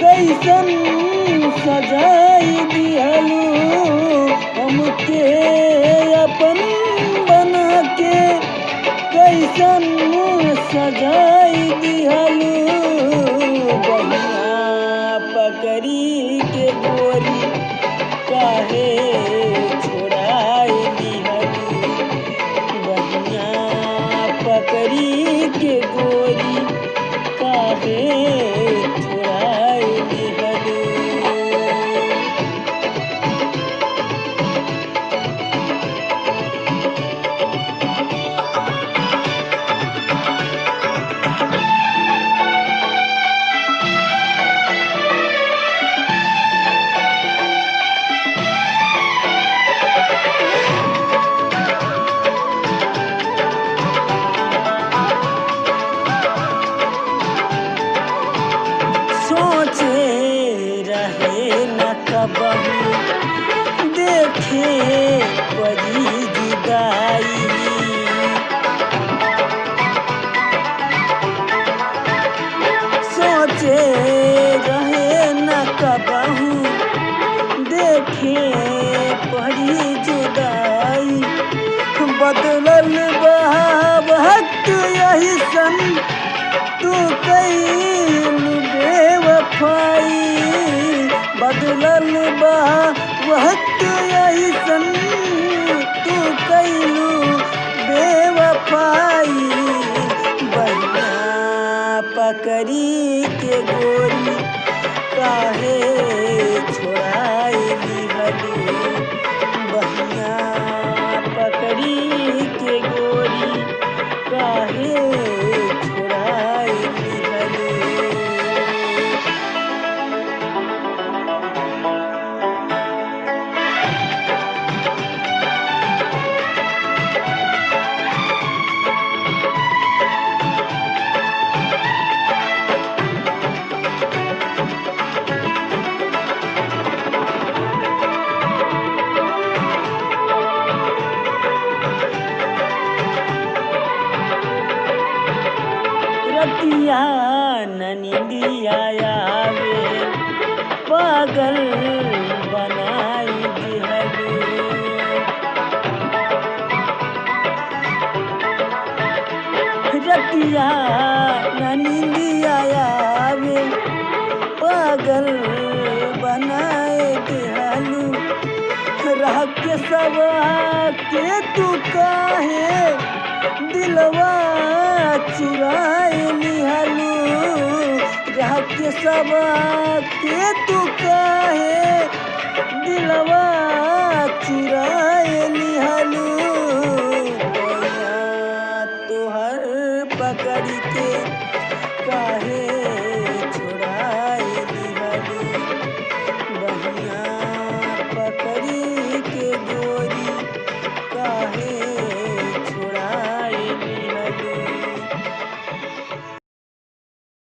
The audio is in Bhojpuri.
कैसन सजाई दिहलू हमके अपन बना के, कैसन सजाई दिहलू बहिया पकड़ी के गोरी काहे छोड़ाई दिहलू, बहिया पकड़ी के गोरी काहे छोड़ाई दिहलू। कबहू देखे परी जुदाई, सोचे रहे न कबहू देखे परी जुदाई, बदलल बा वक्त यही सन तू कइलू बेवफाई, बदलल बा वक्त अइसन तू कइलू बेवफाई, बहिया पकड़ी के गोरी काहे छोड़ाई दिहलू, बहिया पकड़ी के गोरी काहे छोड़ाई दिहलू। रतिया न नींदिया आवे पागल बनाई दिहलू, रतिया न नींदिया आवे पागल बनाए दिहलू, रह के सवा के तू काहे दिलवा चुराए लिहलू, रह के सवा के तू काहे दिलवा चुरा